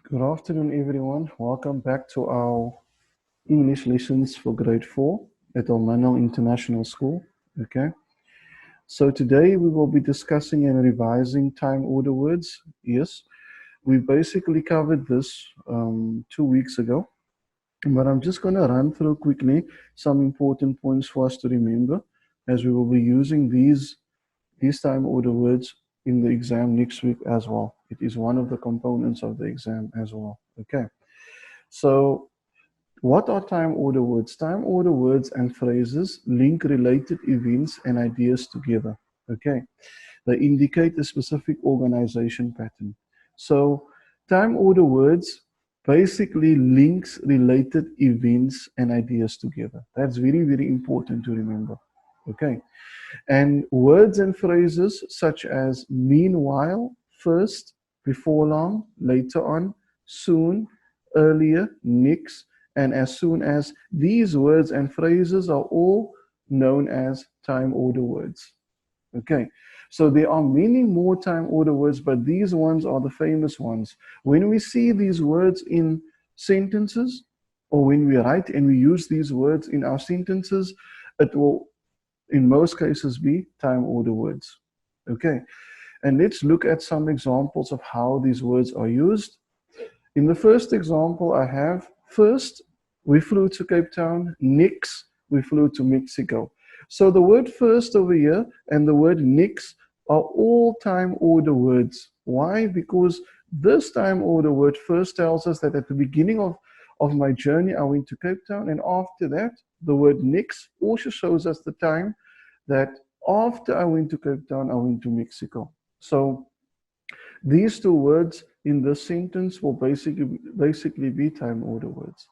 Good afternoon, everyone. Welcome back to our English lessons for grade 4 at Almanal International School. Okay, so today we will be discussing and revising time order words. Yes, we basically covered this 2 weeks ago, but I'm just going to run through quickly some important points for us to remember as we will be using these time order words in the exam next week as well. It is one of the components of the exam as well. Okay. So, what are time order words? Time order words and phrases link related events and ideas together. Okay, they indicate a specific organization pattern. So, time order words basically links related events and ideas together. That's very, very important to remember. Okay, and words and phrases such as meanwhile, first, before long, later on, soon, earlier, next, and as soon as, these words and phrases are all known as time order words. Okay, so there are many more time order words, but these ones are the famous ones. When we see these words in sentences, or when we write and we use these words in our sentences, it will in most cases be time order words. Okay, and let's look at some examples of how these words are used. In the first example, I have first, we flew to Cape Town. Next, we flew to Mexico. So the word first over here and the word next are all time order words. Why? Because this time order word first tells us that at the beginning of my journey, I went to Cape Town, and after that, the word next also shows us the time that after I went to Cape Town, I went to Mexico. So these two words in this sentence will basically be time order words.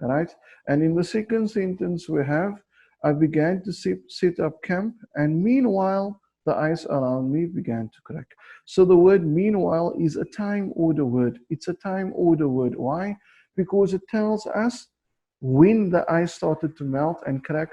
All right. And in the second sentence, we have I began to set up camp, and meanwhile, the ice around me began to crack. So the word meanwhile is a time order word. It's a time order word. Why? Because it tells us when the ice started to melt and crack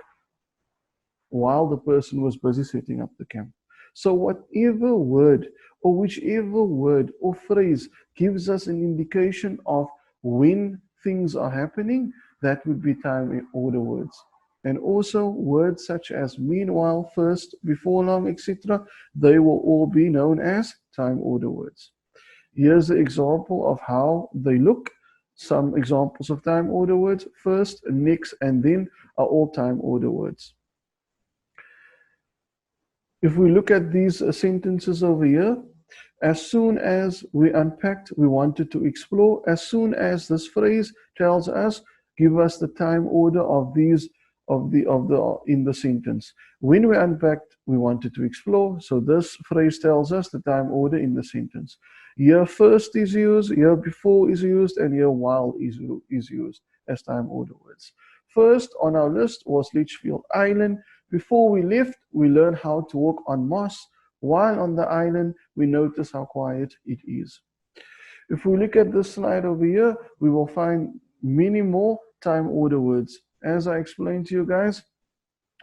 while the person was busy setting up the camp. So whatever word or whichever word or phrase gives us an indication of when things are happening, that would be time order words. And also words such as meanwhile, first, before long, etc., they will all be known as time order words. Here's an example of how they look. Some examples of time order words: first, next, and then are all time order words. If we look at these sentences over here, as soon as we unpacked, we wanted to explore. As soon as this phrase tells us, give us the time order of these of the in the sentence. When we unpacked, we wanted to explore. So this phrase tells us the time order in the sentence. Here first is used, here before is used, and here while is used as time order words. First on our list was Litchfield Island. Before we left, we learned how to walk on moss. While on the island, we notice how quiet it is. If we look at this slide over here, we will find many more time order words. As I explained to you guys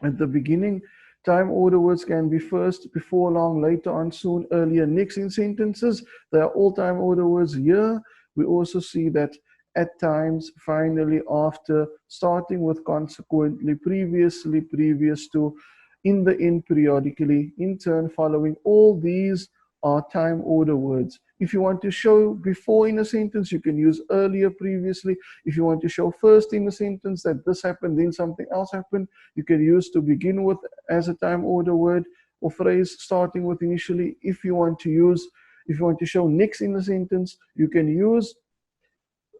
at the beginning, time order words can be first, before long, later on, soon, earlier, next in sentences. They are all time order words here. We also see that at times, finally, after, starting with, consequently, previously, previous to, in the end, periodically, in turn, following. All these are time order words. If you want to show before in a sentence, you can use earlier, previously. If you want to show first in a sentence that this happened, then something else happened, you can use to begin with as a time order word or phrase starting with initially. If you want to show next in a sentence, you can use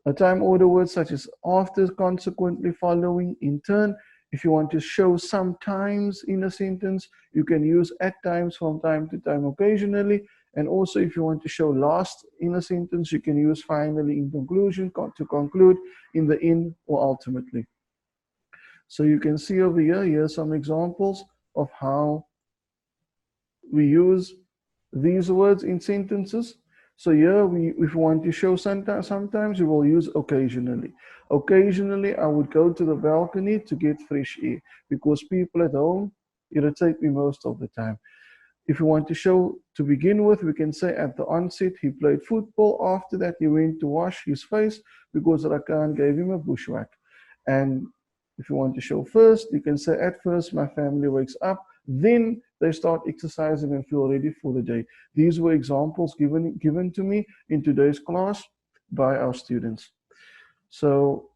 a time order word such as after, consequently, following, in turn. If you want to show sometimes in a sentence, you can use at times, from time to time, occasionally. And also, if you want to show last in a sentence, you can use finally, in conclusion, to conclude, in the end, or ultimately. So you can see over here are some examples of how we use these words in sentences. So here, if we want to show sometimes we will use occasionally. Occasionally, I would go to the balcony to get fresh air because people at home irritate me most of the time. If you want to show To begin with, we can say at the onset he played football. After that, he went to wash his face because Rakan gave him a bushwhack. And if you want to show first, you can say at first my family wakes up, then they start exercising and feel ready for the day. These were examples given to me in today's class by our students. So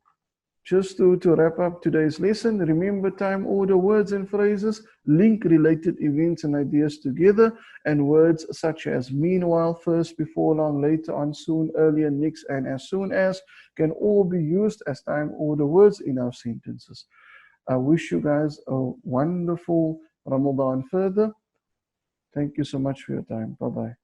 just to wrap up today's lesson, remember time, order, words and phrases, link related events and ideas together, and words such as meanwhile, first, before long, later on, soon, earlier, next, and as soon as can all be used as time, order words in our sentences. I wish you guys a wonderful Ramadan further. Thank you so much for your time. Bye-bye.